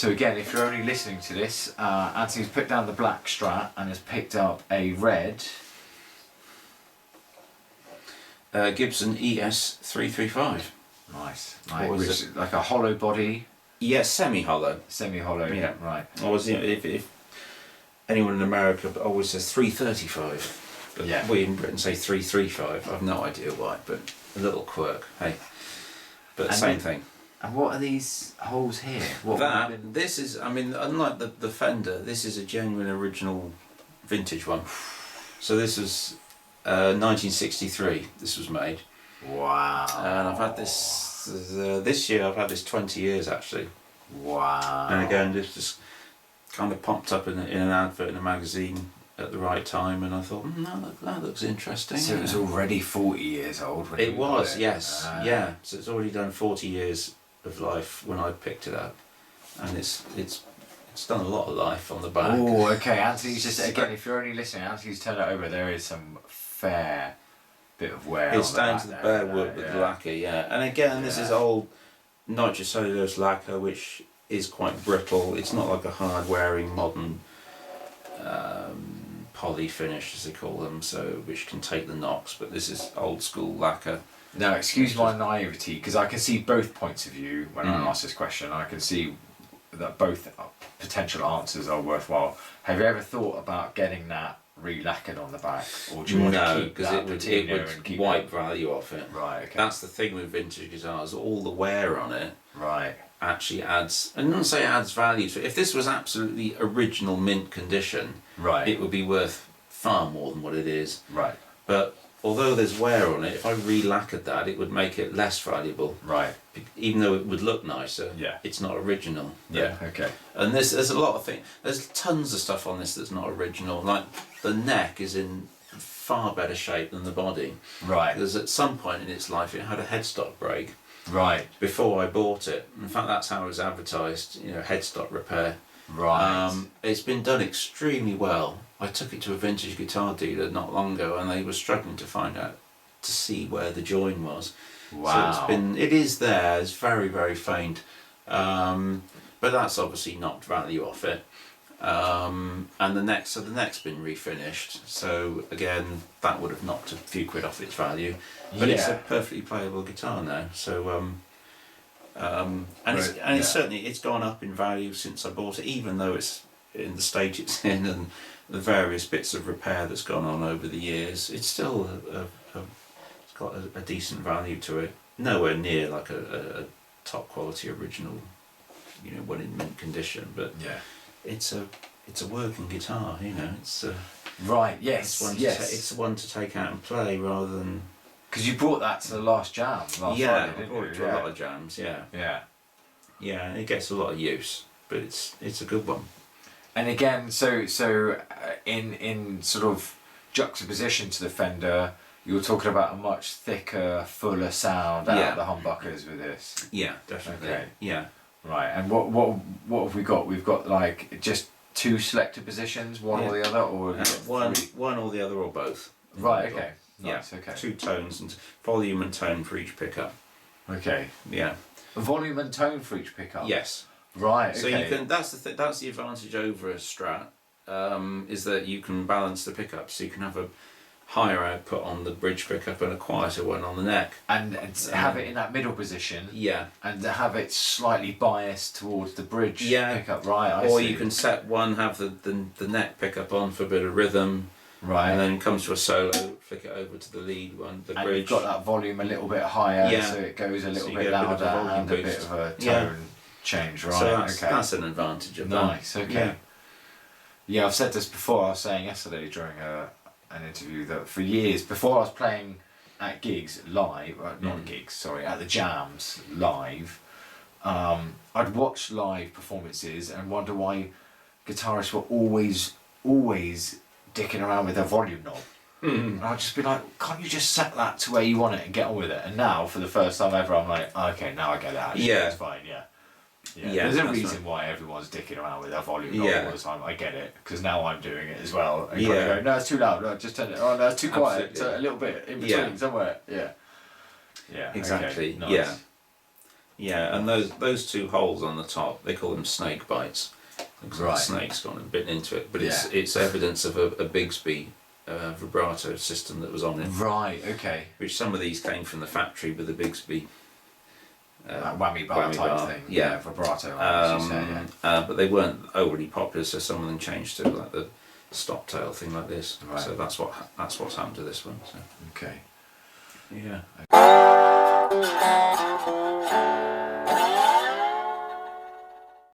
So again, if you're only listening to this, Anthony's put down the black Strat and has picked up a red Gibson ES 335. Nice. What was it? Like a hollow body. Yeah, semi-hollow. Semi-hollow. Yeah. Right. If anyone in America always says 335, but yeah. we in Britain say 335. I've no idea why, but a little quirk. Hey, but and same thing. And what are these holes here? This is, I mean, unlike the Fender, this is a genuine original vintage one. So this was 1963. This was made. Wow. And I've had this this year. I've had this 20 years actually. Wow. And again, this just kind of popped up in an advert in a magazine at the right time, and I thought, that looks interesting. So it was already 40 years old when it was, yes, yeah. So it's already done 40 years of life when I picked it up, and it's done a lot of life on the back. Oh, okay. Anthony's just again, if you're only listening, Anthony's turned it over. There is some fair bit of wear. It's down to the bare wood with the lacquer, yeah. And again, this is old nitrocellulose lacquer, which is quite brittle. It's not like a hard-wearing modern poly finish, as they call them, so which can take the knocks. But this is old school lacquer. Now, excuse my naivety, because I can see both points of view when I ask this question. I can see that both potential answers are worthwhile. Have you ever thought about getting that re-lacquered on the back, or do you want to keep that patina and keep wipe value off it? Right. Okay. That's the thing with vintage guitars. All the wear on it, right, actually adds. And not say adds value to it. If this was absolutely original mint condition, right, it would be worth far more than what it is. Right. But although there's wear on it, if I re-lacquered that, it would make it less valuable. Right. Even though it would look nicer. Yeah. It's not original. Yeah. Okay. And there's a lot of things. There's tons of stuff on this that's not original. Like the neck is in far better shape than the body. Right. Because at some point in its life it had a headstock break. Right. Before I bought it. In fact, that's how it was advertised. Headstock repair. Right. It's been done extremely well. I took it to a vintage guitar dealer not long ago, and they were struggling to see where the join was. Wow. So it is there. It's very, very faint, but that's obviously knocked value off it. And the neck's been refinished. So again, that would have knocked a few quid off its value. But it's a perfectly playable guitar now. So it's certainly it's gone up in value since I bought it, even though it's in the state it's in and the various bits of repair that's gone on over the years. It's still it's got a decent value to it. Nowhere near like a top quality original, one in mint condition. But it's a working guitar. It's right. Yes. It's one to take out and play rather than. Because you brought that to the last jam last Friday, I brought it to a lot of jams. Yeah. It gets a lot of use, but it's a good one. And again, so in sort of juxtaposition to the Fender, you were talking about a much thicker, fuller sound out of the humbuckers with this. Yeah, definitely. Okay. Yeah. Right. And what have we got? We've got like just two selector positions, one or the other, or one or the other, or both. Right. Okay. Nice, yeah. Okay. Two tones and volume and tone for each pickup. Okay. Yeah. Volume and tone for each pickup. Yes. Right. So you can. That's the advantage over a Strat, is that you can balance the pickups. So you can have a higher output on the bridge pickup and a quieter one on the neck, and have it in that middle position. Yeah. And have it slightly biased towards the bridge pickup. Right. I or see. You can set one, have the neck pickup on for a bit of rhythm. Right. And then comes to a solo, flick it over to the lead one, the and bridge. You've got that volume a little bit higher, so it goes a little bit louder and a bit of a tone change, right? So that's an advantage of that. Nice, okay. Yeah, I've said this before. I was saying yesterday during an interview that for years, before I was playing at gigs live, not gigs, sorry, at the jams live, I'd watch live performances and wonder why guitarists were always dicking around with their volume knob. And I'd just be like, can't you just set that to where you want it and get on with it? And now, for the first time ever, I'm like, okay, now I get it. Actually, it's fine. There's a reason why everyone's dicking around with their volume knob all the time. I get it, because now I'm doing it as well. And go, no, it's too loud. No, just turn it. Oh, no, it's too quiet. A little bit in between somewhere. Yeah. Exactly. Okay, nice. Yeah, and those two holes on the top, they call them snake bites. Looks like Right. a snake's gone and bitten into it, but Yeah. it's evidence of a Bigsby vibrato system that was on it. Right. Okay. Which some of these came from the factory with the Bigsby Like whammy bar whammy type bar, thing. yeah. Vibrato. As you say, yeah. but they weren't overly popular, so some of them changed to like the stop tail thing like this. Right. So that's what's happened to this one. So. Okay. Yeah.